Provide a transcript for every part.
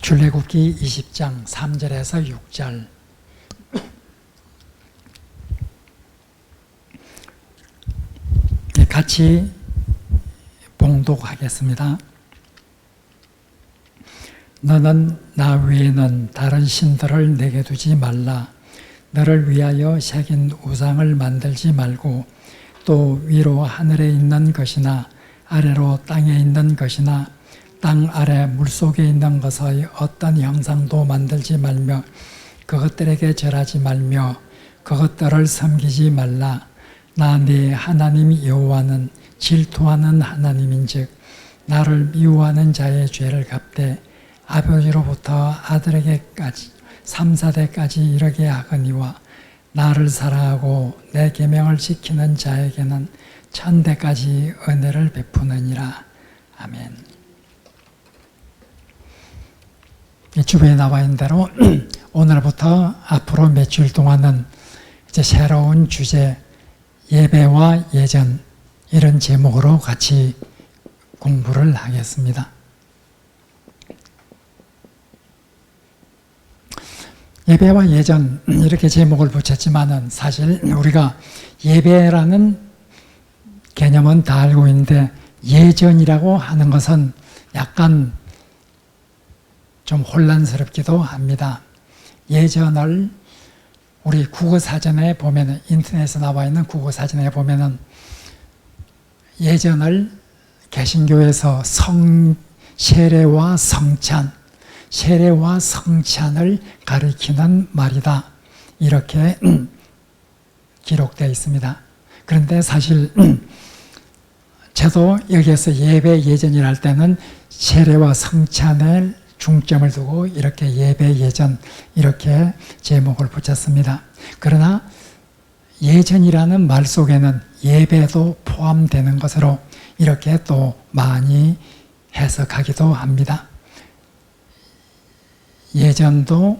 출애굽기 20장 3절에서 6절. 같이 봉독하겠습니다. 너는 나 외에는 다른 신들을 내게 두지 말라. 너를 위하여 새긴 우상을 만들지 말고 또 위로 하늘에 있는 것이나 아래로 땅에 있는 것이나 땅 아래 물속에 있는 것의 어떤 형상도 만들지 말며 그것들에게 절하지 말며 그것들을 섬기지 말라. 나 네 하나님 여호와는 질투하는 하나님인즉 나를 미워하는 자의 죄를 갚되 아버지로부터 아들에게까지 3, 4대까지 이르게 하거니와 나를 사랑하고 내 계명을 지키는 자에게는 1000대까지 은혜를 베푸느니라. 아멘. 주변에 나와 있는 대로 오늘부터 앞으로 며칠 동안은 이제 새로운 주제, 예배와 예전, 이런 제목으로 같이 공부를 하겠습니다. 예배와 예전 이렇게 제목을 붙였지만은 사실 우리가 예배라는 개념은 다 알고 있는데 예전이라고 하는 것은 약간 좀 혼란스럽기도 합니다. 예전을 우리 국어사전에 보면은, 인터넷에 나와 있는 국어사전에 보면은 예전을 개신교에서 세례와 성찬, 세례와 성찬을 가리키는 말이다, 이렇게 기록되어 있습니다. 그런데 사실 저도 여기에서 예배 예전이라 할 때는 세례와 성찬을 중점을 두고 이렇게 예배 예전 이렇게 제목을 붙였습니다. 그러나 예전이라는 말 속에는 예배도 포함되는 것으로 이렇게 또 많이 해석하기도 합니다. 예전에도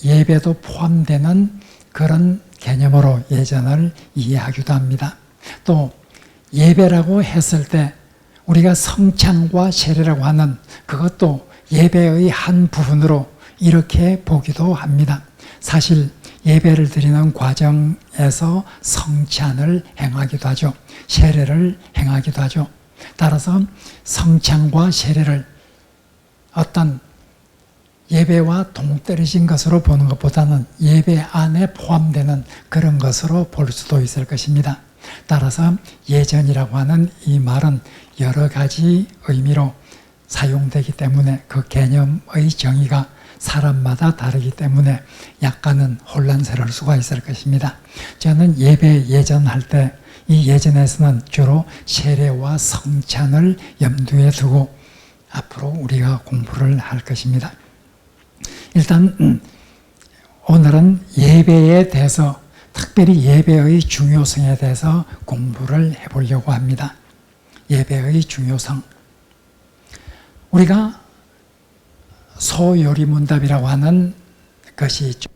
예배도 포함되는 그런 개념으로 예전을 이해하기도 합니다. 또 예배라고 했을 때 우리가 성찬과 세례라고 하는 그것도 예배의 한 부분으로 이렇게 보기도 합니다. 사실 예배를 드리는 과정에서 성찬을 행하기도 하죠. 세례를 행하기도 하죠. 따라서 성찬과 세례를 어떤 예배와 동떨어진 것으로 보는 것보다는 예배 안에 포함되는 그런 것으로 볼 수도 있을 것입니다. 따라서 예전이라고 하는 이 말은 여러 가지 의미로 사용되기 때문에 그 개념의 정의가 사람마다 다르기 때문에 약간은 혼란스러울 수가 있을 것입니다. 저는 예배 예전 할 때 이 예전에서는 주로 세례와 성찬을 염두에 두고 앞으로 우리가 공부를 할 것입니다. 일단 오늘은 예배에 대해서, 특별히 예배의 중요성에 대해서 공부를 해보려고 합니다. 예배의 중요성. 우리가 소요리문답이라고 하는 것이 있죠.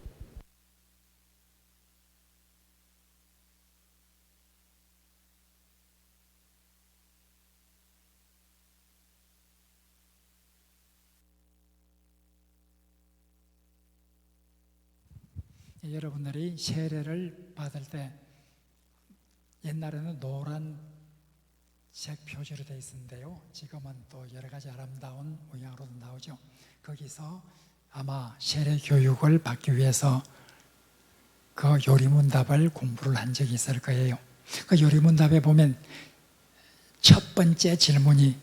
여러분들이 세례를 받을 때 옛날에는 노란색 표지로 되어 있었는데요, 지금은 또 여러 가지 아름다운 모양으로 나오죠. 거기서 아마 세례 교육을 받기 위해서 그 요리문답을 공부를 한 적이 있을 거예요. 그 요리문답에 보면 첫 번째 질문이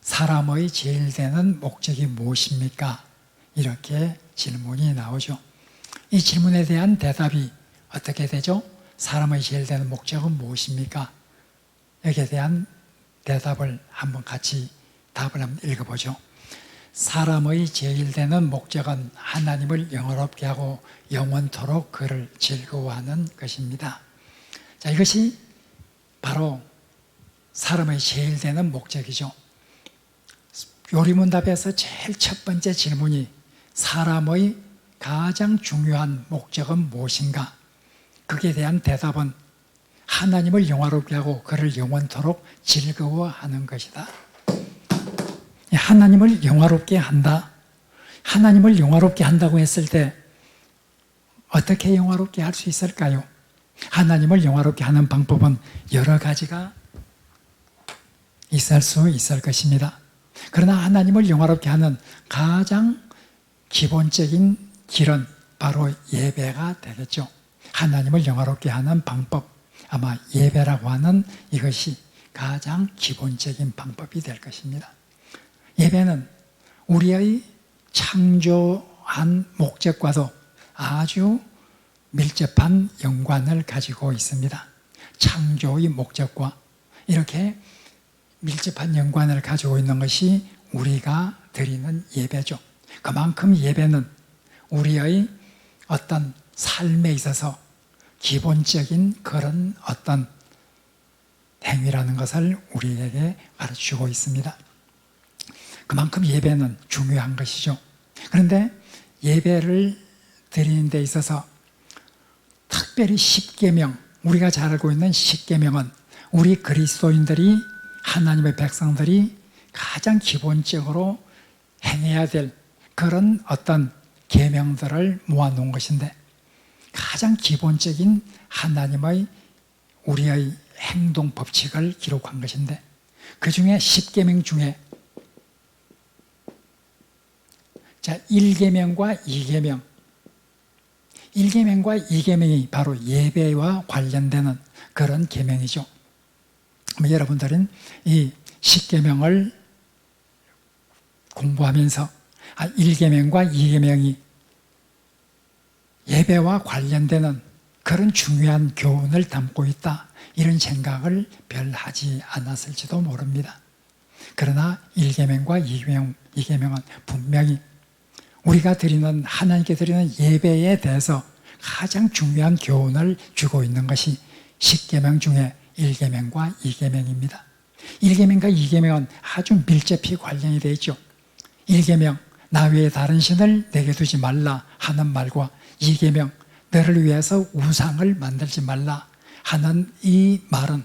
사람의 제일 되는 목적이 무엇입니까? 이렇게 질문이 나오죠. 이 질문에 대한 대답이 어떻게 되죠? 사람의 제일 되는 목적은 무엇입니까? 여기에 대한 대답을 한번 같이 답을 한번 읽어보죠. 사람의 제일 되는 목적은 하나님을 영화롭게 하고 영원토록 그를 즐거워하는 것입니다. 자, 이것이 바로 사람의 제일 되는 목적이죠. 요리문답에서 제일 첫 번째 질문이 사람의 가장 중요한 목적은 무엇인가? 거기에 대한 대답은 하나님을 영화롭게 하고 그를 영원토록 즐거워하는 것이다. 하나님을 영화롭게 한다. 하나님을 영화롭게 한다고 했을 때 어떻게 영화롭게 할 수 있을까요? 하나님을 영화롭게 하는 방법은 여러 가지가 있을 수 있을 것입니다. 그러나 하나님을 영화롭게 하는 가장 기본적인 길은 바로 예배가 되겠죠. 하나님을 영화롭게 하는 방법, 아마 예배라고 하는 이것이 가장 기본적인 방법이 될 것입니다. 예배는 우리의 창조한 목적과도 아주 밀접한 연관을 가지고 있습니다. 창조의 목적과 이렇게 밀접한 연관을 가지고 있는 것이 우리가 드리는 예배죠. 그만큼 예배는 우리의 어떤 삶에 있어서 기본적인 그런 어떤 행위라는 것을 우리에게 가르치고 있습니다. 그만큼 예배는 중요한 것이죠. 그런데 예배를 드리는 데 있어서 특별히 십계명, 우리가 잘 알고 있는 십계명은 우리 그리스도인들이, 하나님의 백성들이 가장 기본적으로 행해야 될 그런 어떤 계명들을 모아놓은 것인데, 가장 기본적인 하나님의 우리의 행동 법칙을 기록한 것인데, 그 중에 십계명 중에 1계명과 2계명, 1계명과 2계명이 바로 예배와 관련되는 그런 계명이죠. 여러분들은 이 10계명을 공부하면서 1계명과 2계명이 예배와 관련되는 그런 중요한 교훈을 담고 있다, 이런 생각을 별 하지 않았을지도 모릅니다. 그러나 1계명과 2계명은 분명히 우리가 드리는, 하나님께 드리는 예배에 대해서 가장 중요한 교훈을 주고 있는 것이 10계명 중에 1계명과 2계명입니다. 1계명과 2계명은 아주 밀접히 관련이 되어 있죠. 1계명, 나 외에 다른 신을 내게 두지 말라 하는 말과 2계명, 너를 위해서 우상을 만들지 말라 하는 이 말은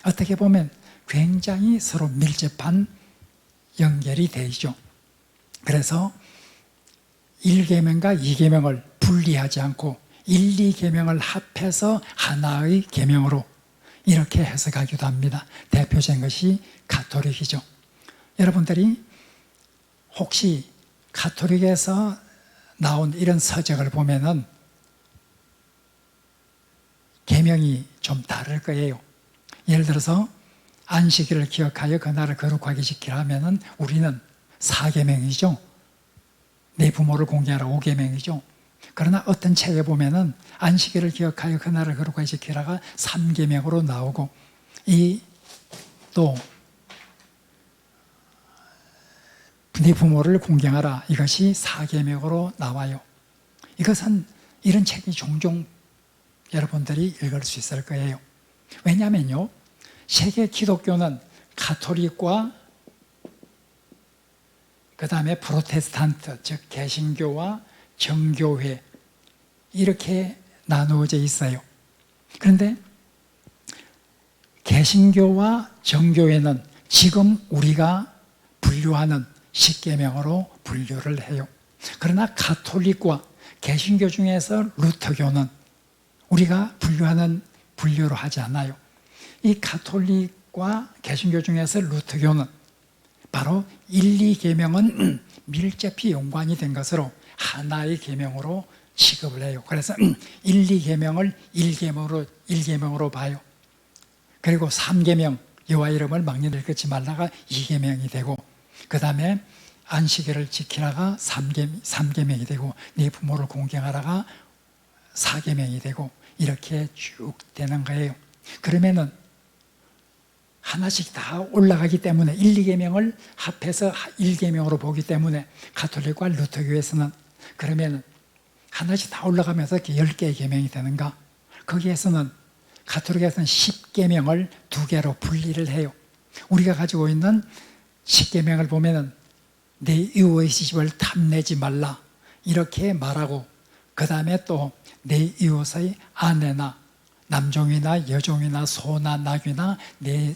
어떻게 보면 굉장히 서로 밀접한 연결이 되어 있죠. 그래서 1계명과 2계명을 분리하지 않고 1, 2계명을 합해서 하나의 계명으로 이렇게 해석하기도 합니다. 대표적인 것이 가톨릭이죠. 여러분들이 혹시 가톨릭에서 나온 이런 서적을 보면은 계명이 좀 다를 거예요. 예를 들어서 안식일을 기억하여 그날을 거룩하게 지키라 하면은 우리는 4계명이죠. 내 부모를 공경하라 5계명이죠. 그러나 어떤 책에 보면은 안식일을 기억하여 그날을 거룩하게 지키라가 3계명으로 나오고, 이 또 네 부모를 공경하라 이것이 4계명으로 나와요. 이것은 이런 책이 종종 여러분들이 읽을 수 있을 거예요. 왜냐하면요, 세계 기독교는 가톨릭과 그 다음에 프로테스탄트, 즉 개신교와 정교회 이렇게 나누어져 있어요. 그런데 개신교와 정교회는 지금 우리가 분류하는 십계명으로 분류를 해요. 그러나 가톨릭과 개신교 중에서 루터교는 우리가 분류하는 분류로 하지 않아요. 이 가톨릭과 개신교 중에서 루터교는 바로 1, 2계명은 밀접히 연관이 된 것으로 하나의 계명으로 취급을 해요. 그래서 1, 2계명을 1계명으로 봐요. 그리고 3계명, 여호와 이름을 막론히 읽지 말라가 2계명이 되고, 그 다음에 안식일을 지키라가 3계명이 되고, 네 부모를 공경하라가 4계명이 되고, 이렇게 쭉 되는 거예요. 그러면은 하나씩 다 올라가기 때문에 1, 2계명을 합해서 1계명으로 보기 때문에 가톨릭과 루터교에서는 그러면 하나씩 다 올라가면서 10개의 계명이 되는가? 거기에서는 가톨릭에서는 10계명을 2개로 분리를 해요. 우리가 가지고 있는 10계명을 보면은 내 이웃의 시집을 탐내지 말라 이렇게 말하고, 그 다음에 또 내 이웃의 아내나 남종이나 여종이나 소나 낙이나 내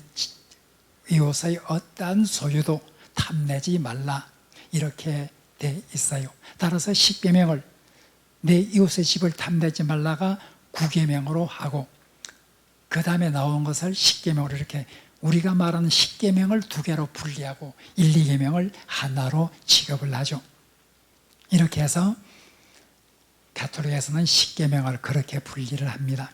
이웃의 어떠한 소유도 탐내지 말라 이렇게 돼 있어요. 따라서 10계명을 내 이웃의 집을 탐내지 말라가 9계명으로 하고 그 다음에 나온 것을 10계명으로 이렇게 우리가 말하는 10계명을 2개로 분리하고 1, 2계명을 하나로 취급을 하죠. 이렇게 해서 가톨릭에서는 10계명을 그렇게 분리를 합니다.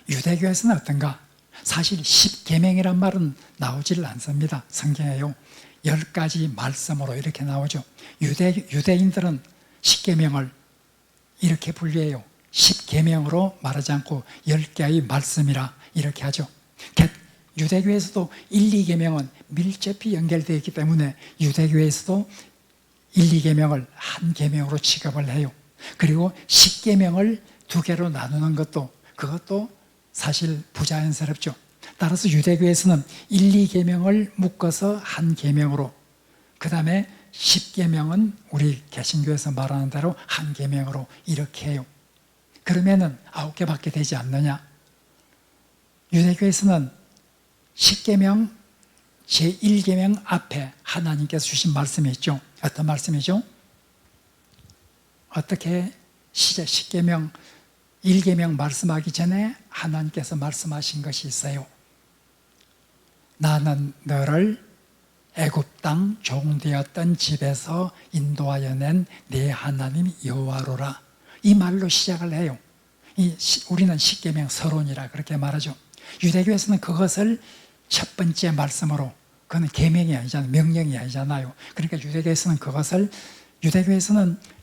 유대교에서는 어떤가? 사실 10계명이란 말은 나오질 않습니다. 성경에요. 10가지 말씀으로 이렇게 나오죠. 유대인들은 10계명을 이렇게 분류해요. 10계명으로 말하지 않고 10개의 말씀이라 이렇게 하죠. 유대교에서도 1, 2계명은 밀접히 연결되어 있기 때문에 유대교에서도 1, 2계명을 한 계명으로 취급을 해요. 그리고 10계명을 2개로 나누는 그것도 사실 부자연스럽죠. 따라서 유대교에서는 1, 2계명을 묶어서 한 계명으로, 그 다음에 10계명은 우리 개신교에서 말하는 대로 한 계명으로 이렇게 해요. 그러면은 9개밖에 되지 않느냐? 유대교에서는 10계명 제1계명 앞에 하나님께서 주신 말씀이 있죠. 어떤 말씀이죠? 어떻게 시작 10계명 1계명 말씀하기 전에 하나님께서 말씀하신 것이 있어요. 나는 너를 애굽 땅 종되었던 집에서 인도하여 낸 네 하나님 여호와로라. 이 말로 시작을 해요. 우리는 10계명 서론이라 그렇게 말하죠. 유대교에서는 그것을 첫 번째 말씀으로, 그건 계명이 아니잖아요. 명령이 아니잖아요. 그러니까 유대교에서는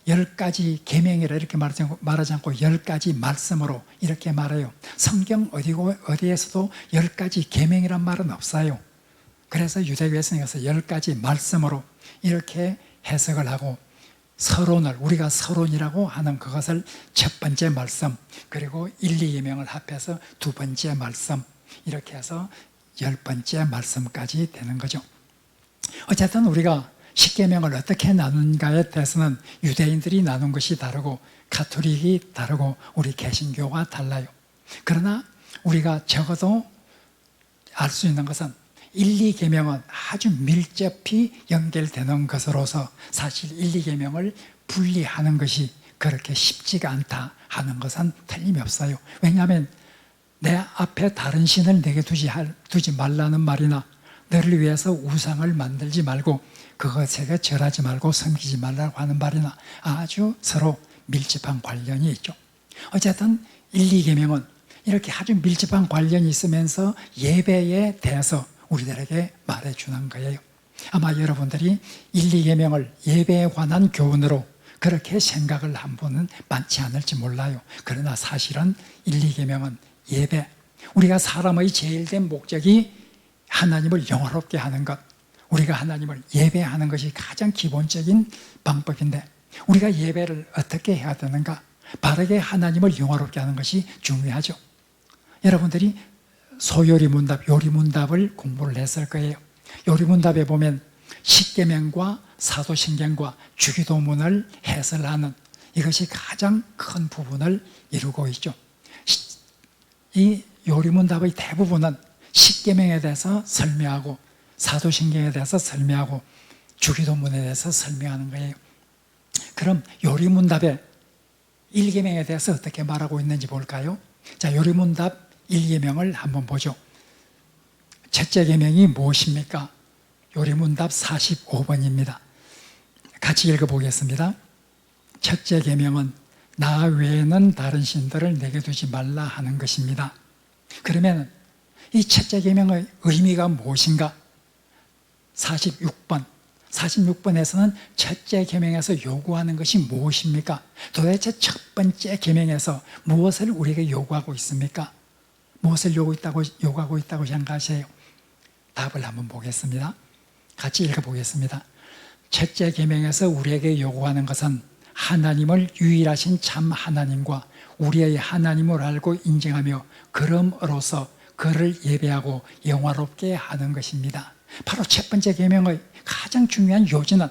10가지 계명이라 이렇게 말하지 않고 10가지 말씀으로 이렇게 말해요. 성경 어디에서도 10가지 계명이란 말은 없어요. 그래서 유대교에서는 이것을 10가지 말씀으로 이렇게 해석을 하고 우리가 서론이라고 하는 그것을 첫 번째 말씀, 그리고 1, 2계명을 합해서 두 번째 말씀, 이렇게 해서 10번째 말씀까지 되는 거죠. 어쨌든 우리가 10계명을 어떻게 나누는가에 대해서는 유대인들이 나눈 것이 다르고 가톨릭이 다르고 우리 개신교가 달라요. 그러나 우리가 적어도 알 수 있는 것은 1, 2계명은 아주 밀접히 연결되는 것으로서 사실 1, 2계명을 분리하는 것이 그렇게 쉽지가 않다 하는 것은 틀림이 없어요. 왜냐하면 내 앞에 다른 신을 내게 두지 말라는 말이나 너를 위해서 우상을 만들지 말고 그것에게 절하지 말고 섬기지 말라고 하는 말이나 아주 서로 밀접한 관련이 있죠. 어쨌든 1, 2계명은 이렇게 아주 밀접한 관련이 있으면서 예배에 대해서 우리들에게 말해주는 거예요. 아마 여러분들이 1, 2계명을 예배에 관한 교훈으로 그렇게 생각을 한 분은 많지 않을지 몰라요. 그러나 사실은 1, 2계명은 예배, 우리가 사람의 제일된 목적이 하나님을 영화롭게 하는 것, 우리가 하나님을 예배하는 것이 가장 기본적인 방법인데 우리가 예배를 어떻게 해야 되는가? 바르게 하나님을 영화롭게 하는 것이 중요하죠. 여러분들이 소요리문답, 요리문답을 공부를 했을 거예요. 요리문답에 보면 10계명과 사도신경과 주기도문을 해설하는 이것이 가장 큰 부분을 이루고 있죠. 이 요리문답의 대부분은 10계명에 대해서 설명하고 사도신경에 대해서 설명하고 주기도문에 대해서 설명하는 거예요. 그럼 요리문답의 1계명에 대해서 어떻게 말하고 있는지 볼까요? 자, 요리문답 1계명을 한번 보죠. 첫째 계명이 무엇입니까? 요리문답 45번입니다. 같이 읽어보겠습니다. 첫째 계명은 나 외에는 다른 신들을 내게 두지 말라 하는 것입니다. 그러면 이 첫째 계명의 의미가 무엇인가? 46번에서는 첫째 계명에서 요구하는 것이 무엇입니까? 도대체 첫 번째 계명에서 무엇을 우리에게 요구하고 있습니까? 무엇을 요구하고 있다고 생각하세요? 답을 한번 보겠습니다. 같이 읽어보겠습니다. 첫째 계명에서 우리에게 요구하는 것은 하나님을 유일하신 참 하나님과 우리의 하나님을 알고 인정하며 그럼으로써 그를 예배하고 영화롭게 하는 것입니다. 바로 첫 번째 계명의 가장 중요한 요지는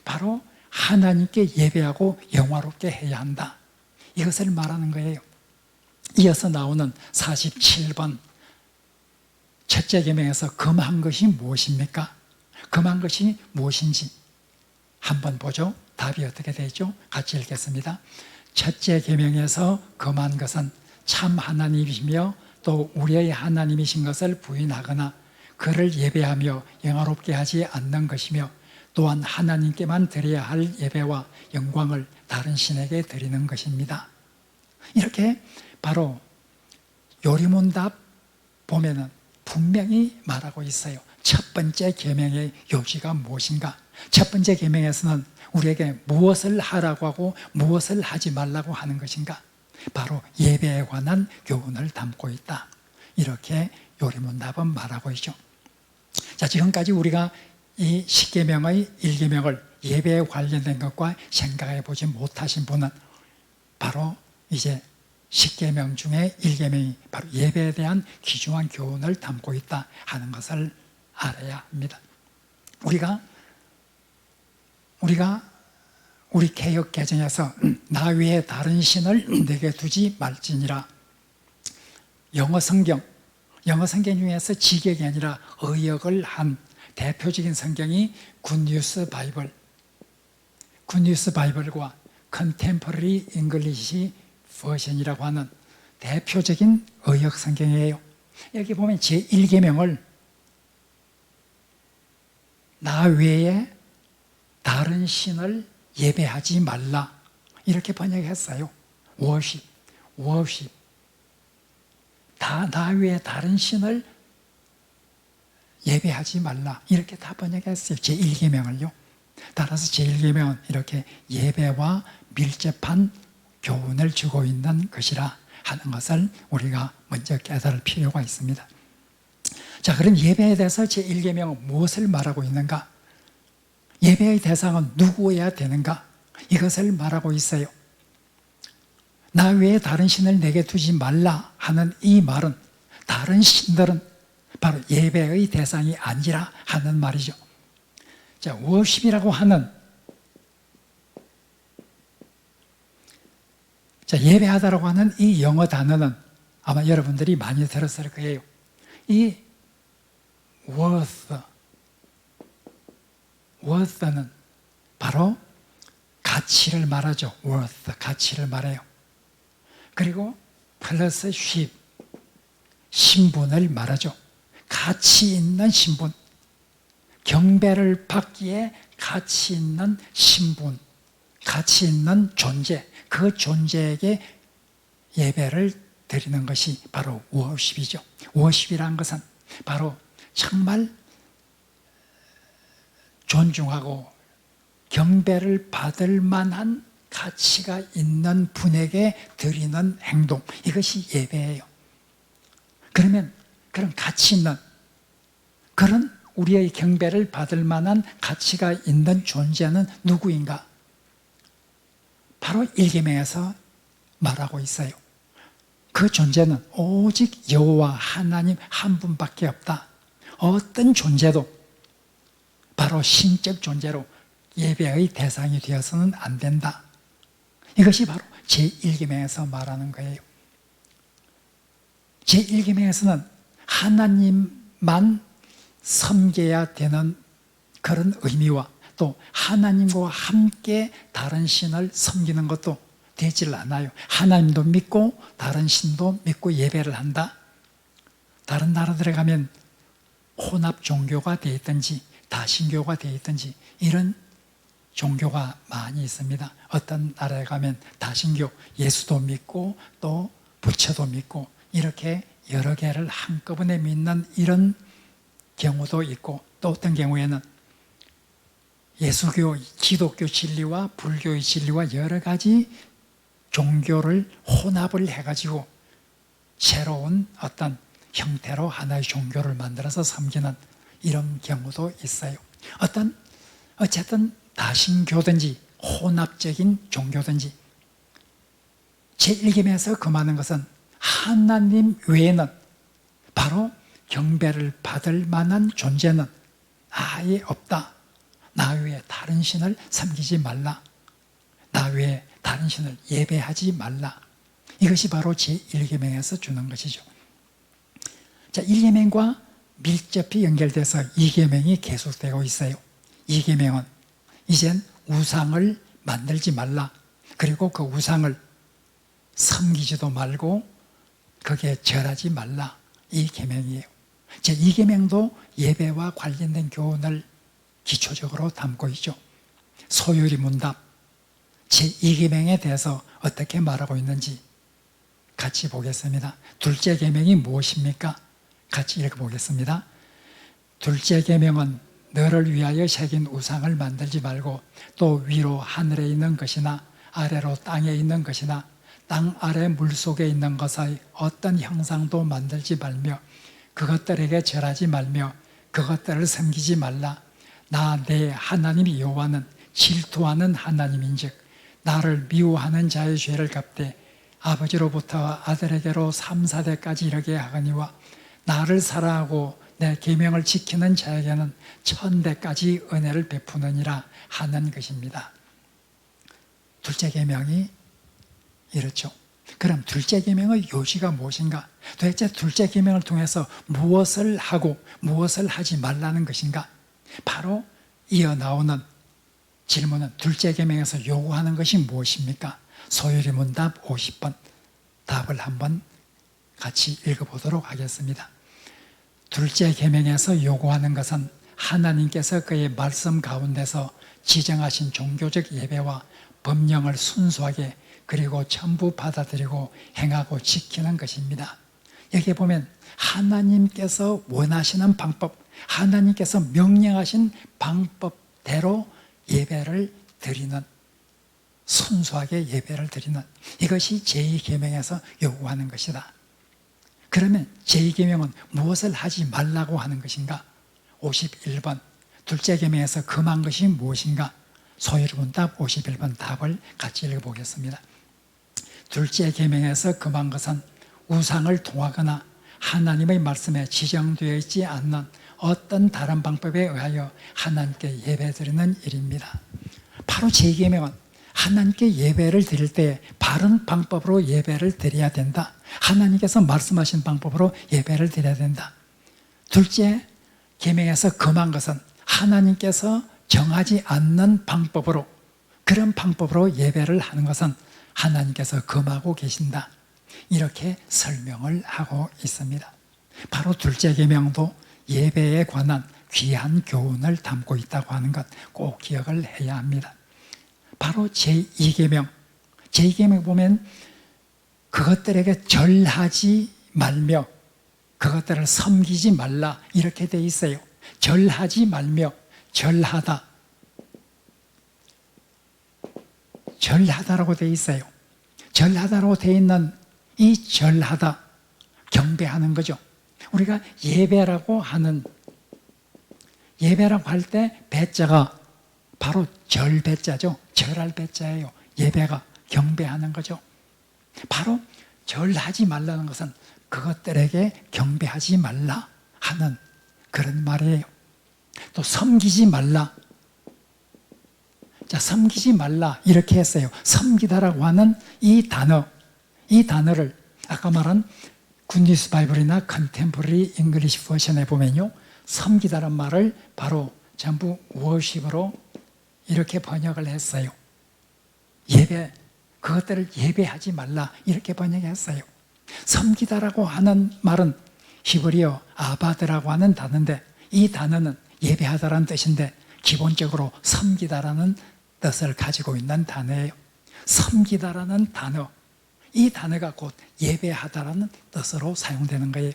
바로 하나님께 예배하고 영화롭게 해야 한다. 이것을 말하는 거예요. 이어서 나오는 47번 첫째 계명에서 금한 것이 무엇입니까? 금한 것이 무엇인지 한번 보죠. 답이 어떻게 되죠? 같이 읽겠습니다. 첫째 계명에서 금한 것은 참 하나님이시며 또 우리의 하나님이신 것을 부인하거나 그를 예배하며 영화롭게 하지 않는 것이며 또한 하나님께만 드려야 할 예배와 영광을 다른 신에게 드리는 것입니다. 이렇게 바로 요리문답 보면은 분명히 말하고 있어요. 첫 번째 계명의 요지가 무엇인가? 첫 번째 계명에서는 우리에게 무엇을 하라고 하고 무엇을 하지 말라고 하는 것인가? 바로 예배에 관한 교훈을 담고 있다. 이렇게 요리문답은 말하고 있죠. 자, 지금까지 우리가 이 십계명의 1계명을 예배에 관련된 것과 생각해 보지 못하신 분은 바로 이제 10계명 중에 1계명이 바로 예배에 대한 귀중한 교훈을 담고 있다 하는 것을 알아야 합니다. 우리가 우리 개역 개정에서 나 외에 다른 신을 내게 두지 말지니라. 영어 성경 중에서 직역이 아니라 의역을 한 대표적인 성경이 굿뉴스 바이블과 컨템퍼러리 잉글리시 버전이라고 하는 대표적인 의역 성경이에요. 여기 보면 제1계명을 나 외에 다른 신을 예배하지 말라 이렇게 번역했어요. worship 나 외에 다른 신을 예배하지 말라 이렇게 다 번역했어요. 제1계명을요. 따라서 제1계명은 이렇게 예배와 밀접한 교훈을 주고 있는 것이라 하는 것을 우리가 먼저 깨달을 필요가 있습니다. 자, 그럼 예배에 대해서 제1계명은 무엇을 말하고 있는가? 예배의 대상은 누구여야 되는가? 이것을 말하고 있어요. 나 외에 다른 신을 내게 두지 말라 하는 이 말은 다른 신들은 바로 예배의 대상이 아니라 하는 말이죠. 자, 워십이라고 하는 예배하다라고 하는 이 영어 단어는 아마 여러분들이 많이 들었을 거예요. 이 worth는 바로 가치를 말하죠. 가치를 말해요. 그리고 플러스 ship, 신분을 말하죠. 가치 있는 신분, 경배를 받기에 가치 있는 신분, 가치 있는 존재, 그 존재에게 예배를 드리는 것이 바로 워십이죠. 워십이라는 것은 바로 정말 존중하고 경배를 받을 만한 가치가 있는 분에게 드리는 행동, 이것이 예배예요. 그러면 그런 가치 있는, 그런 우리의 경배를 받을 만한 가치가 있는 존재는 누구인가? 바로 1계명에서 말하고 있어요. 그 존재는 오직 여호와 하나님 한 분밖에 없다. 어떤 존재도 바로 신적 존재로 예배의 대상이 되어서는 안 된다. 이것이 바로 제1계명에서 말하는 거예요. 제1계명에서는 하나님만 섬겨야 되는 그런 의미와 또 하나님과 함께 다른 신을 섬기는 것도 되질 않아요. 하나님도 믿고 다른 신도 믿고 예배를 한다. 다른 나라들에 가면 혼합 종교가 되어 있든지 다신교가 되어 있든지 이런 종교가 많이 있습니다. 어떤 나라에 가면 다신교, 예수도 믿고 또 부처도 믿고 이렇게 여러 개를 한꺼번에 믿는 이런 경우도 있고 또 어떤 경우에는 예수교, 기독교 진리와 불교의 진리와 여러 가지 종교를 혼합을 해가지고 새로운 어떤 형태로 하나의 종교를 만들어서 섬기는 이런 경우도 있어요. 어쨌든 다신교든지 혼합적인 종교든지 제1계명에서 금하는 것은 하나님 외에는 바로 경배를 받을 만한 존재는 아예 없다. 나 외에 다른 신을 섬기지 말라. 나 외에 다른 신을 예배하지 말라. 이것이 바로 제1계명에서 주는 것이죠. 자, 1계명과 밀접히 연결돼서 이 계명이 계속되고 있어요. 이 계명은 이젠 우상을 만들지 말라. 그리고 그 우상을 섬기지도 말고 거기에 절하지 말라. 이 계명이에요. 이 계명도 예배와 관련된 교훈을 기초적으로 담고 있죠. 소요리 문답 제2 계명에 대해서 어떻게 말하고 있는지 같이 보겠습니다. 둘째 계명이 무엇입니까? 같이 읽어보겠습니다. 둘째 계명은 너를 위하여 새긴 우상을 만들지 말고 또 위로 하늘에 있는 것이나 아래로 땅에 있는 것이나 땅 아래 물속에 있는 것의 어떤 형상도 만들지 말며 그것들에게 절하지 말며 그것들을 섬기지 말라. 나 내 하나님 여호와는 질투하는 하나님인즉 나를 미워하는 자의 죄를 갚되 아버지로부터 아들에게로 3, 4대까지 이르게 하거니와 나를 사랑하고 내 계명을 지키는 자에게는 1000대까지 은혜를 베푸느니라 하는 것입니다. 둘째 계명이 이렇죠. 그럼 둘째 계명의 요지가 무엇인가? 도대체 둘째 계명을 통해서 무엇을 하고 무엇을 하지 말라는 것인가? 바로 이어 나오는 질문은 둘째 계명에서 요구하는 것이 무엇입니까? 소요리 문답 50번 답을 한번 같이 읽어보도록 하겠습니다. 둘째 계명에서 요구하는 것은 하나님께서 그의 말씀 가운데서 지정하신 종교적 예배와 법령을 순수하게 그리고 전부 받아들이고 행하고 지키는 것입니다. 여기 보면 하나님께서 원하시는 방법, 하나님께서 명령하신 방법대로 예배를 드리는, 순수하게 예배를 드리는, 이것이 제2계명에서 요구하는 것이다. 그러면 제2계명은 무엇을 하지 말라고 하는 것인가? 51번 둘째 계명에서 금한 것이 무엇인가? 소요리 문답 51번 답을 같이 읽어보겠습니다. 둘째 계명에서 금한 것은 우상을 통하거나 하나님의 말씀에 지정되어 있지 않는 어떤 다른 방법에 의하여 하나님께 예배드리는 일입니다. 바로 제2계명은 하나님께 예배를 드릴 때 바른 방법으로 예배를 드려야 된다. 하나님께서 말씀하신 방법으로 예배를 드려야 된다. 둘째 계명에서 금한 것은 하나님께서 정하지 않는 방법으로, 그런 방법으로 예배를 하는 것은 하나님께서 금하고 계신다. 이렇게 설명을 하고 있습니다. 바로 둘째 계명도 예배에 관한 귀한 교훈을 담고 있다고 하는 것 꼭 기억을 해야 합니다. 바로 제2계명, 제2계명 보면 그것들에게 절하지 말며 그것들을 섬기지 말라 이렇게 돼 있어요. 절하지 말며 절하다, 절하다라고 돼 있어요. 절하다라고 돼 있는 이 절하다, 경배하는 거죠. 우리가 예배라고 할 때 배자가 바로 절배자죠. 절할 배자예요. 예배가 경배하는 거죠. 바로 절하지 말라는 것은 그것들에게 경배하지 말라 하는 그런 말이에요. 또 섬기지 말라. 자, 섬기지 말라 이렇게 했어요. 섬기다라고 하는 이 단어를 아까 말한 굿뉴스 바이블이나 컨템포러리 잉글리시 버전에 보면요, 섬기다란 말을 바로 전부 워십으로 이렇게 번역을 했어요. 예배, 그것들을 예배하지 말라 이렇게 번역했어요. 섬기다라고 하는 말은 히브리어 아바드라고 하는 단어인데, 이 단어는 예배하다라는 뜻인데 기본적으로 섬기다라는 뜻을 가지고 있는 단어예요. 섬기다라는 단어, 이 단어가 곧 예배하다라는 뜻으로 사용되는 거예요.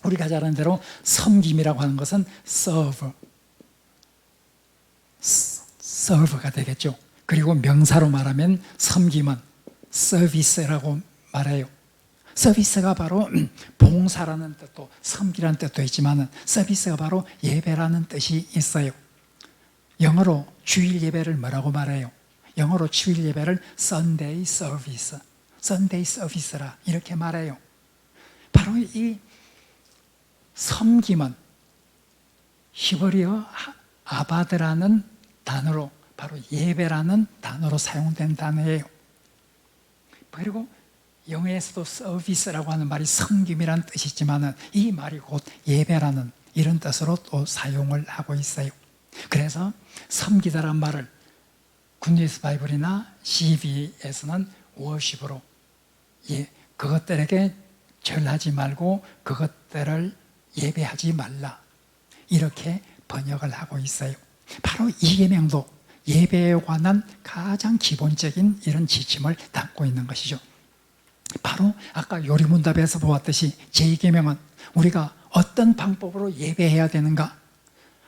우리가 잘 아는 대로 섬김이라고 하는 것은 serve가 되겠죠. 그리고 명사로 말하면 섬김은 서비스라고 말해요. 서비스가 바로 봉사라는 뜻도, 섬기라는 뜻도 있지만 서비스가 바로 예배라는 뜻이 있어요. 영어로 주일 예배를 뭐라고 말해요? 영어로 주일 예배를 Sunday Service라 이렇게 말해요. 바로 이 섬김은 히브리어 아바드라는 단어로, 바로 예배라는 단어로 사용된 단어예요. 그리고 영어에서도 서비스라고 하는 말이 섬김이라는 뜻이지만 이 말이 곧 예배라는 이런 뜻으로 또 사용을 하고 있어요. 그래서 섬기다란 말을 굿뉴스 바이블이나 CV에서는 워십으로, 그것들에게 절하지 말고 그것들을 예배하지 말라, 이렇게 번역을 하고 있어요. 바로 이 계명도 예배에 관한 가장 기본적인 이런 지침을 담고 있는 것이죠. 바로 아까 요리문답에서 보았듯이 제2계명은 우리가 어떤 방법으로 예배해야 되는가,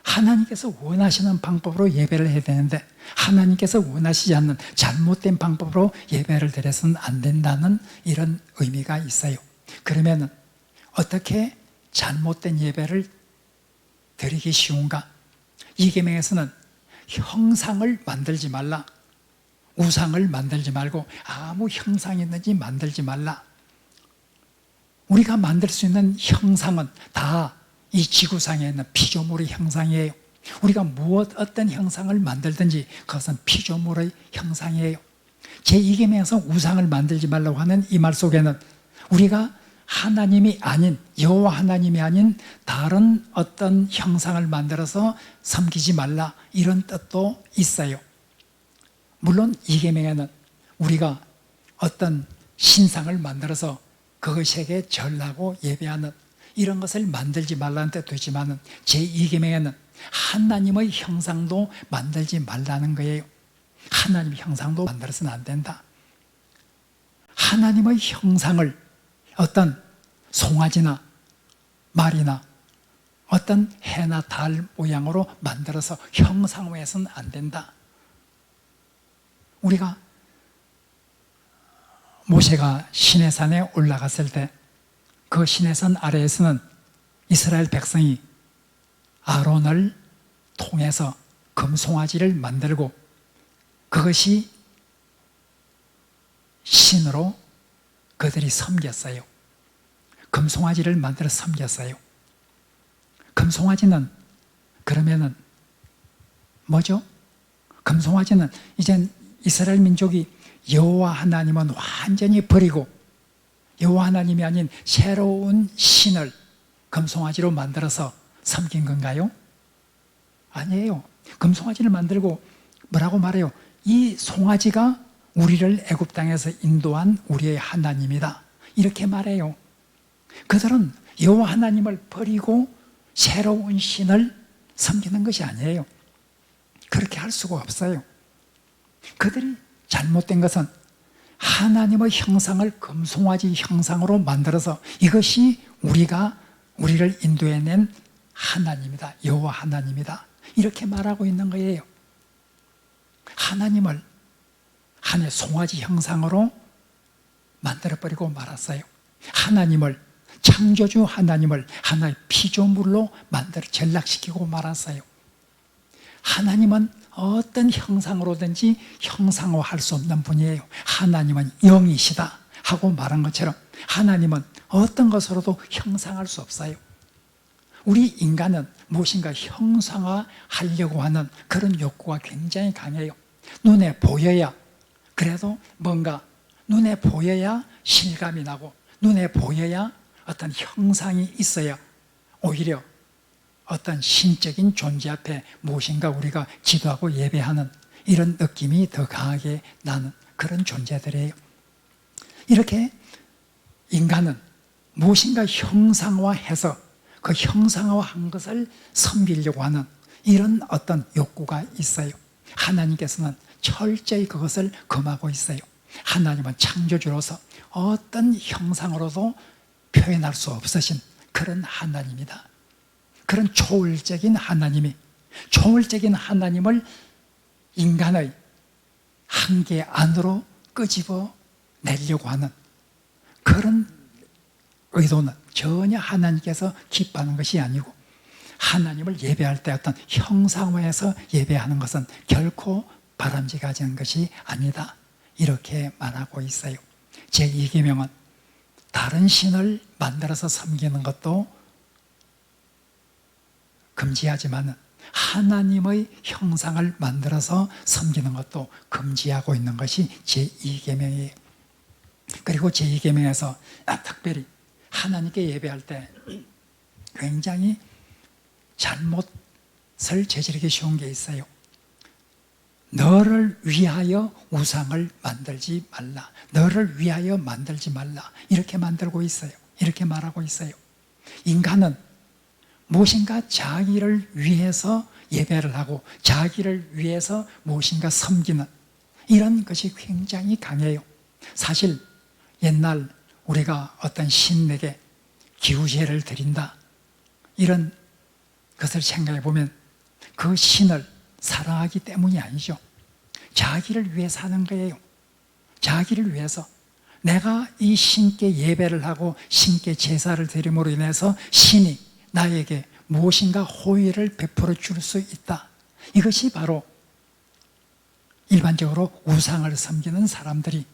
하나님께서 원하시는 방법으로 예배를 해야 되는데 하나님께서 원하시지 않는 잘못된 방법으로 예배를 드려서는 안 된다는 이런 의미가 있어요. 그러면 어떻게 잘못된 예배를 드리기 쉬운가? 이 계명에서는 형상을 만들지 말라, 우상을 만들지 말고 아무 형상이 있는지 만들지 말라. 우리가 만들 수 있는 형상은 다 이 지구상에 있는 피조물의 형상이에요. 우리가 어떤 형상을 만들든지 그것은 피조물의 형상이에요. 제2계명에서 우상을 만들지 말라고 하는 이 말 속에는 우리가 하나님이 아닌, 여호와 하나님이 아닌 다른 어떤 형상을 만들어서 섬기지 말라, 이런 뜻도 있어요. 물론 이 계명에는 우리가 어떤 신상을 만들어서 그것에게 절하고 예배하는 이런 것을 만들지 말라는 뜻도 있지만 제2계명에는 하나님의 형상도 만들지 말라는 거예요. 하나님의 형상도 만들어서는 안 된다. 하나님의 형상을 어떤 송아지나 말이나 어떤 해나 달 모양으로 만들어서 형상화해서는 안 된다. 우리가 모세가 시내산에 올라갔을 때 그 시내산 아래에서는 이스라엘 백성이 아론을 통해서 금송아지를 만들고 그것이 신으로 그들이 섬겼어요. 금송아지를 만들어 섬겼어요. 금송아지는 그러면은 뭐죠? 금송아지는 이젠 이스라엘 민족이 여호와 하나님은 완전히 버리고 여호와 하나님이 아닌 새로운 신을 금송아지로 만들어서 섬긴 건가요? 아니에요. 금송아지를 만들고 뭐라고 말해요? 이 송아지가 우리를 애굽 땅에서 인도한 우리의 하나님이다, 이렇게 말해요. 그들은 여호와 하나님을 버리고 새로운 신을 섬기는 것이 아니에요. 그렇게 할 수가 없어요. 그들이 잘못된 것은 하나님의 형상을 금송아지 형상으로 만들어서 이것이 우리를 인도해낸 하나님이다, 여호와 하나님이다, 이렇게 말하고 있는 거예요. 하나님을 하나의 송아지 형상으로 만들어버리고 말았어요. 하나님을, 창조주 하나님을 하나의 피조물로 만들어 전락시키고 말았어요. 하나님은 어떤 형상으로든지 형상화할 수 없는 분이에요. 하나님은 영이시다 하고 말한 것처럼 하나님은 어떤 것으로도 형상할 수 없어요. 우리 인간은 무엇인가 형상화하려고 하는 그런 욕구가 굉장히 강해요. 눈에 보여야, 그래도 뭔가 눈에 보여야 실감이 나고 눈에 보여야 어떤 형상이 있어야 오히려 어떤 신적인 존재 앞에 무엇인가 우리가 기도하고 예배하는 이런 느낌이 더 강하게 나는 그런 존재들이에요. 이렇게 인간은 무엇인가 형상화해서 그 형상화한 것을 섬기려고 하는 이런 어떤 욕구가 있어요. 하나님께서는 철저히 그것을 금하고 있어요. 하나님은 창조주로서 어떤 형상으로도 표현할 수 없으신 그런 하나님이다. 그런 초월적인 하나님을 인간의 한계 안으로 끄집어 내려고 하는 그런 의도는 전혀 하나님께서 기뻐하는 것이 아니고, 하나님을 예배할 때 어떤 형상화해서 예배하는 것은 결코 바람직하지 것이 아니다, 이렇게 말하고 있어요. 제2계명은 다른 신을 만들어서 섬기는 것도 금지하지만 하나님의 형상을 만들어서 섬기는 것도 금지하고 있는 것이 제2계명이에요. 그리고 제2계명에서 특별히 하나님께 예배할 때 굉장히 잘못을 저지르기 쉬운 게 있어요. 너를 위하여 우상을 만들지 말라. 너를 위하여 만들지 말라. 이렇게 만들고 있어요. 이렇게 말하고 있어요. 인간은 무엇인가 자기를 위해서 예배를 하고 자기를 위해서 무엇인가 섬기는 이런 것이 굉장히 강해요. 사실 옛날 우리가 어떤 신에게 기우제를 드린다 이런 것을 생각해 보면 그 신을 사랑하기 때문이 아니죠. 자기를 위해서 하는 거예요. 자기를 위해서. 내가 이 신께 예배를 하고 신께 제사를 드림으로 인해서 신이 나에게 무엇인가 호의를 베풀어 줄 수 있다. 이것이 바로 일반적으로 우상을 섬기는 사람들이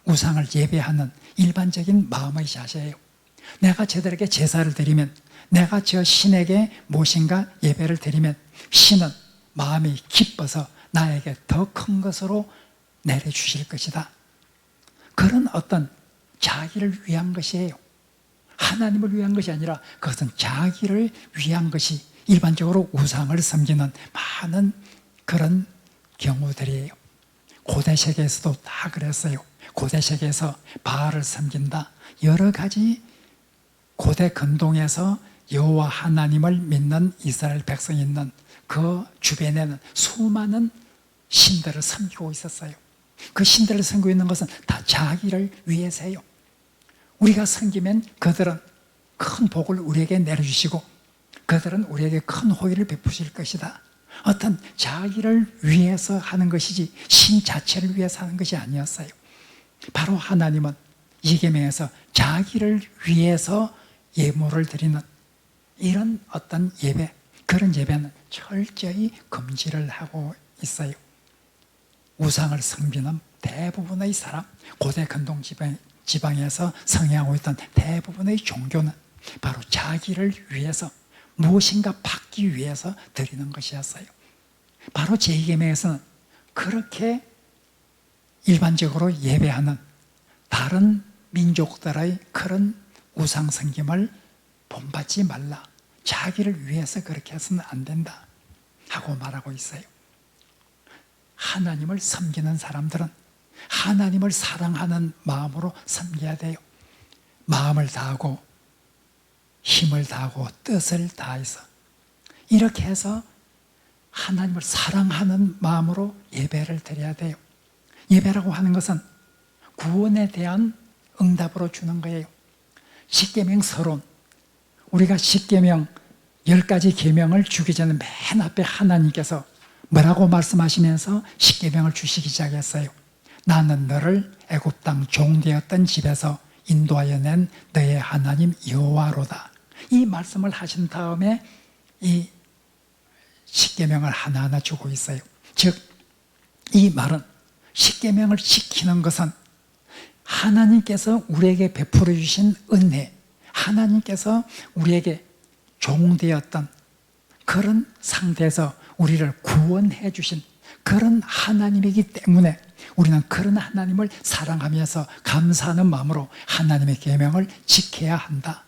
우상을 예배하는 일반적인 마음의 자세예요. 내가 저들에게 제사를 드리면, 내가 저 신에게 무엇인가 예배를 드리면 신은 마음이 기뻐서 나에게 더 큰 것으로 내려주실 것이다. 그런 어떤 자기를 위한 것이에요. 하나님을 위한 것이 아니라 그것은 자기를 위한 것이 일반적으로 우상을 섬기는 많은 그런 경우들이에요. 고대 세계에서도 다 그랬어요. 고대 세계에서 바알을 섬긴다. 여러 가지 고대 근동에서 여호와 하나님을 믿는 이스라엘 백성이 있는 그 주변에는 수많은 신들을 섬기고 있었어요. 그 신들을 섬기고 있는 것은 다 자기를 위해서예요. 우리가 섬기면 그들은 큰 복을 우리에게 내려주시고 그들은 우리에게 큰 호의를 베푸실 것이다. 어떤 자기를 위해서 하는 것이지 신 자체를 위해서 하는 것이 아니었어요. 바로 하나님은 이 계명에서 자기를 위해서 예물을 드리는 이런 어떤 예배, 그런 예배는 철저히 금지를 하고 있어요. 우상을 섬기는 대부분의 사람, 고대 근동 지방에서 성행하고 있던 대부분의 종교는 바로 자기를 위해서 무엇인가 받기 위해서 드리는 것이었어요. 바로 제2계명에서는 그렇게 일반적으로 예배하는 다른 민족들의 그런 우상 섬김을 본받지 말라. 자기를 위해서 그렇게 해서는 안 된다 하고 말하고 있어요. 하나님을 섬기는 사람들은 하나님을 사랑하는 마음으로 섬겨야 돼요. 마음을 다하고 힘을 다하고 뜻을 다해서 이렇게 해서 하나님을 사랑하는 마음으로 예배를 드려야 돼요. 예배라고 하는 것은 구원에 대한 응답으로 주는 거예요. 십계명 서론, 우리가 십계명 10가지 계명을 주기 전에 맨 앞에 하나님께서 뭐라고 말씀하시면서 십계명을 주시기 시작했어요. 나는 너를 애굽 땅 종되었던 집에서 인도하여 낸 너의 하나님 여호와로다. 이 말씀을 하신 다음에 이 십계명을 하나하나 주고 있어요. 즉, 이 말은 십계명을 지키는 것은 하나님께서 우리에게 베풀어 주신 은혜, 하나님께서 우리에게 종되었던 그런 상태에서 우리를 구원해 주신 그런 하나님이기 때문에 우리는 그런 하나님을 사랑하면서 감사하는 마음으로 하나님의 계명을 지켜야 한다.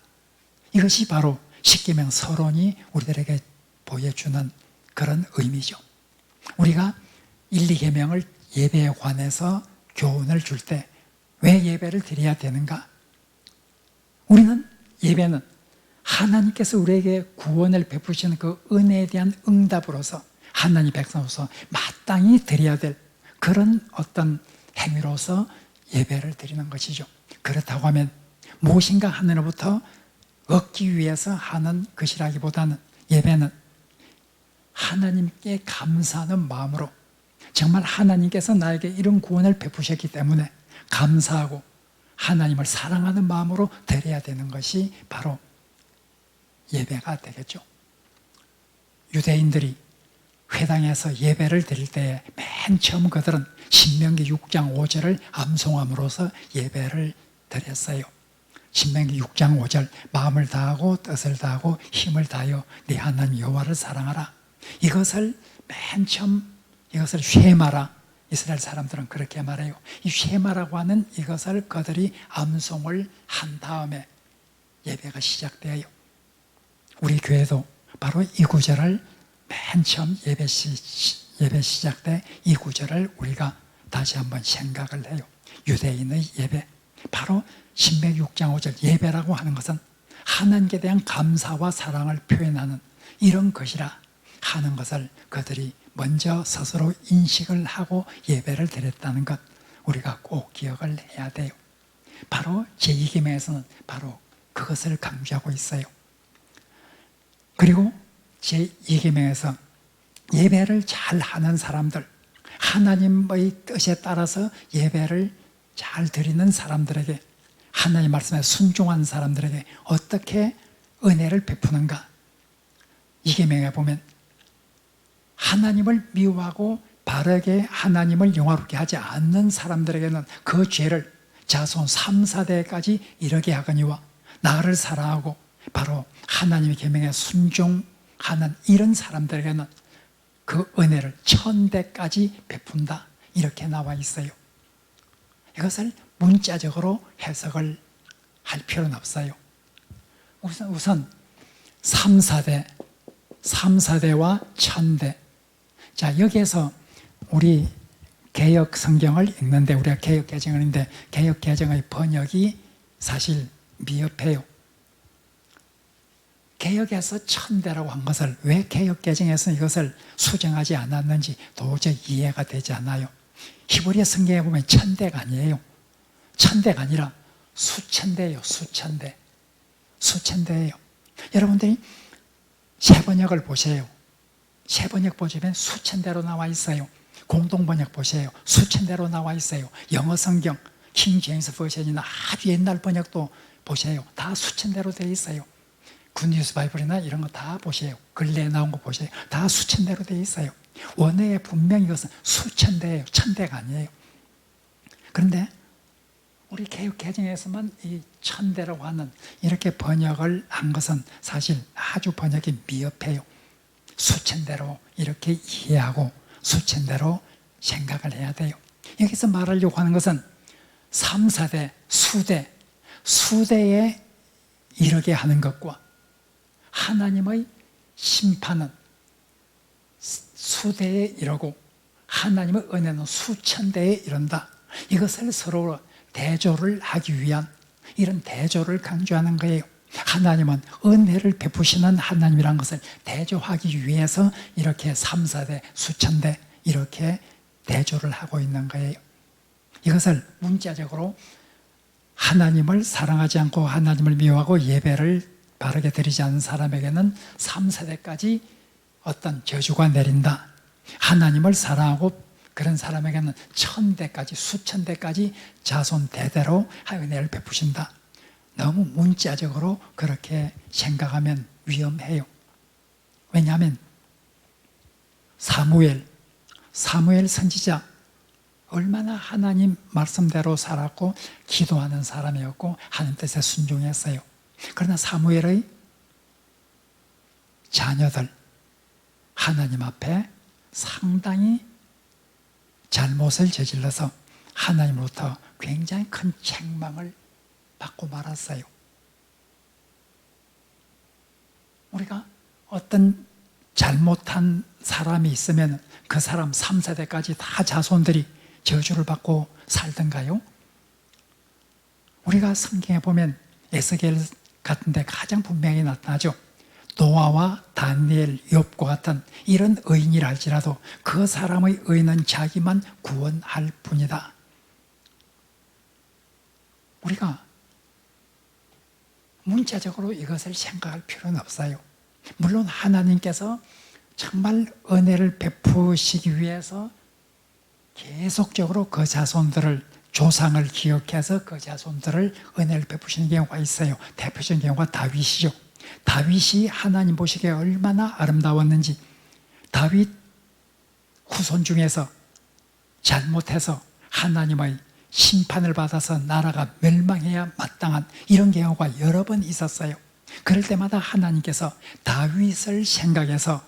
이것이 바로 십계명 서론이 우리들에게 보여주는 그런 의미죠. 우리가 1, 2계명을 예배에 관해서 교훈을 줄 때 왜 예배를 드려야 되는가? 우리는 예배는 하나님께서 우리에게 구원을 베푸시는 그 은혜에 대한 응답으로서 하나님 백성으로서 마땅히 드려야 될 그런 어떤 행위로서 예배를 드리는 것이죠. 그렇다고 하면 무엇인가 하늘로부터 얻기 위해서 하는 것이라기보다는 예배는 하나님께 감사하는 마음으로 정말 하나님께서 나에게 이런 구원을 베푸셨기 때문에 감사하고 하나님을 사랑하는 마음으로 드려야 되는 것이 바로 예배가 되겠죠. 유대인들이 회당에서 예배를 드릴 때에 맨 처음 그들은 신명기 6장 5절을 암송함으로써 예배를 드렸어요. 신명기 6장 5절, 마음을 다하고 뜻을 다하고 힘을 다하여 네 하나님 여호와를 사랑하라. 이것을 맨 처음 이것을 쉐마라, 이스라엘 사람들은 그렇게 말해요. 이 쉐마라고 하는 이것을 그들이 암송을 한 다음에 예배가 시작돼요. 우리 교회도 바로 이 구절을 맨 처음 예배 시작 때 이 구절을 우리가 다시 한번 생각을 해요. 유대인의 예배, 바로 신명기 6장 5절 예배라고 하는 것은 하나님께 대한 감사와 사랑을 표현하는 이런 것이라 하는 것을 그들이 먼저 스스로 인식을 하고 예배를 드렸다는 것, 우리가 꼭 기억을 해야 돼요. 바로 제2계명에서는 바로 그것을 강조하고 있어요. 그리고 제2계명에서 예배를 잘 하는 사람들, 하나님의 뜻에 따라서 예배를 잘 드리는 사람들에게, 하나님 말씀에 순종한 사람들에게 어떻게 은혜를 베푸는가? 이 계명에 보면 하나님을 미워하고 바르게 하나님을 영화롭게 하지 않는 사람들에게는 그 죄를 자손 3, 4대까지 이르게 하거니와 나를 사랑하고 바로 하나님의 계명에 순종하는 이런 사람들에게는 그 은혜를 1000대까지 베푼다, 이렇게 나와 있어요. 이것을 문자적으로 해석을 할 필요는 없어요. 우선 3, 4대와 1000대. 자, 여기에서 우리 개역 성경을 읽는데, 우리가 개역 개정을 읽는데 개역 개정의 번역이 사실 미흡해요. 개역에서 1000대라고 한 것을 왜 개역 개정에서 이것을 수정하지 않았는지 도저히 이해가 되지 않아요. 히브리 성경에 보면 1000대가 아니에요. 1000대가 아니라 수천대예요. 수천대예요. 여러분들이 세번역을 보세요. 세번역 보시면 수천대로 나와 있어요. 공동번역 보세요. 수천대로 나와 있어요. 영어 성경 킹 제임스 버전이나 아주 옛날 번역도 보세요. 다 수천대로 되어 있어요. 굿뉴스 바이블이나 이런 거 다 보세요. 근래에 나온 거 보세요. 다 수천대로 되어 있어요. 원어에 분명히 이것은 수천대예요. 1000대가 아니에요. 그런데 우리 개역 개정에서만 이 1000대라고 하는 이렇게 번역을 한 것은 사실 아주 번역이 미흡해요. 수천대로 이렇게 이해하고 수천대로 생각을 해야 돼요. 여기서 말하려고 하는 것은 3, 4대, 수대에 이르게 하는 것과 하나님의 심판은 수대에 이르고 하나님의 은혜는 수천대에 이른다. 이것을 서로 대조를 하기 위한 이런 대조를 강조하는 거예요. 하나님은 은혜를 베푸시는 하나님이라는 것을 대조하기 위해서 이렇게 3, 4대, 수천대 이렇게 대조를 하고 있는 거예요. 이것을 문자적으로 하나님을 사랑하지 않고 하나님을 미워하고 예배를 바르게 드리지 않는 사람에게는 3, 4대까지 어떤 저주가 내린다. 하나님을 사랑하고 그런 사람에게는 1000대까지, 수천대까지 자손 대대로 은혜를 베푸신다. 너무 문자적으로 그렇게 생각하면 위험해요. 왜냐하면 사무엘 선지자 얼마나 하나님 말씀대로 살았고 기도하는 사람이었고 하나님 뜻에 순종했어요. 그러나 사무엘의 자녀들 하나님 앞에 상당히 잘못을 저질러서 하나님으로부터 굉장히 큰 책망을 받고 말았어요. 우리가 어떤 잘못한 사람이 있으면 그 사람 3, 4대까지 다 자손들이 저주를 받고 살던가요? 우리가 성경에 보면 에스겔 같은 데 가장 분명히 나타나죠. 노아와 다니엘, 욥과 같은 이런 의인이라 할지라도 그 사람의 의는 자기만 구원할 뿐이다. 우리가 문자적으로 이것을 생각할 필요는 없어요. 물론 하나님께서 정말 은혜를 베푸시기 위해서 계속적으로 그 자손들을 조상을 기억해서 그 자손들을 은혜를 베푸시는 경우가 있어요. 대표적인 경우가 다윗이죠. 다윗이 하나님 보시기에 얼마나 아름다웠는지, 다윗 후손 중에서 잘못해서 하나님의 심판을 받아서 나라가 멸망해야 마땅한 이런 경우가 여러 번 있었어요. 그럴 때마다 하나님께서 다윗을 생각해서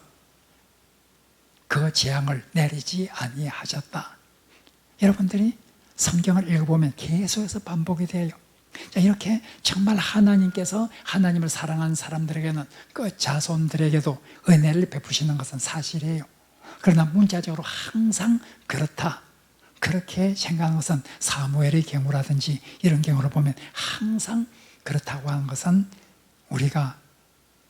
그 재앙을 내리지 아니하셨다. 여러분들이 성경을 읽어보면 계속해서 반복이 돼요. 자, 이렇게 정말 하나님께서 하나님을 사랑하는 사람들에게는 그 자손들에게도 은혜를 베푸시는 것은 사실이에요. 그러나 문자적으로 항상 그렇다, 그렇게 생각하는 것은 사무엘의 경우라든지 이런 경우를 보면 항상 그렇다고 하는 것은 우리가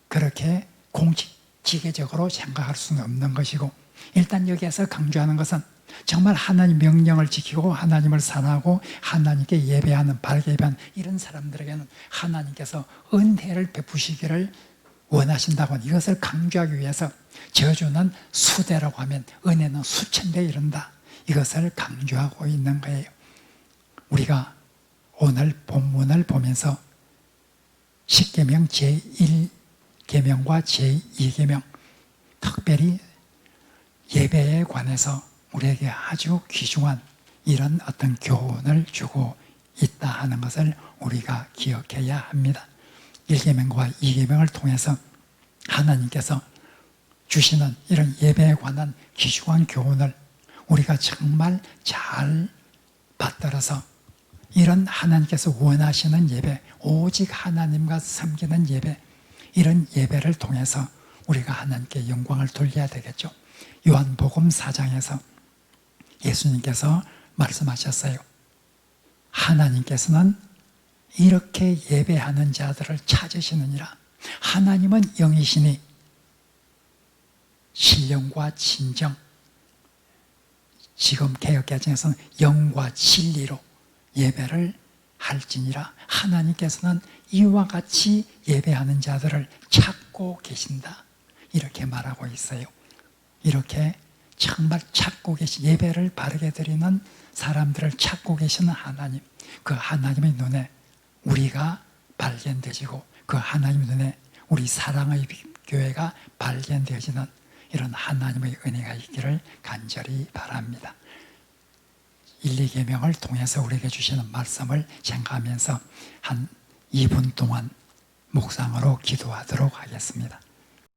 그렇게 공식지계적으로 생각할 수는 없는 것이고, 일단 여기에서 강조하는 것은 정말 하나님 명령을 지키고 하나님을 사랑하고 하나님께 예배하는, 바르게 예배하는 이런 사람들에게는 하나님께서 은혜를 베푸시기를 원하신다고 하는, 이것을 강조하기 위해서 저주는 수대라고 하면 은혜는 수천 배 이른다, 이것을 강조하고 있는 거예요. 우리가 오늘 본문을 보면서 십계명 제1계명과 제2계명, 특별히 예배에 관해서 우리에게 아주 귀중한 이런 어떤 교훈을 주고 있다 하는 것을 우리가 기억해야 합니다. 1계명과 2계명을 통해서 하나님께서 주시는 이런 예배에 관한 귀중한 교훈을 우리가 정말 잘 받들어서 이런 하나님께서 원하시는 예배, 오직 하나님과 섬기는 예배, 이런 예배를 통해서 우리가 하나님께 영광을 돌려야 되겠죠. 요한복음 4장에서 예수님께서 말씀하셨어요. 하나님께서는 이렇게 예배하는 자들을 찾으시느니라. 하나님은 영이시니 신령과 진정, 지금 개역개정에서는 영과 진리로 예배를 할지니라. 하나님께서는 이와 같이 예배하는 자들을 찾고 계신다, 이렇게 말하고 있어요. 이렇게 정말 찾고 계신, 예배를 바르게 드리는 사람들을 찾고 계시는 하나님, 그 하나님의 눈에 우리가 발견되지고 그 하나님의 눈에 우리 사랑의 교회가 발견되어지는 이런 하나님의 은혜가 있기를 간절히 바랍니다. 1, 2계명을 통해서 우리에게 주시는 말씀을 생각하면서 한 2분 동안 묵상으로 기도하도록 하겠습니다.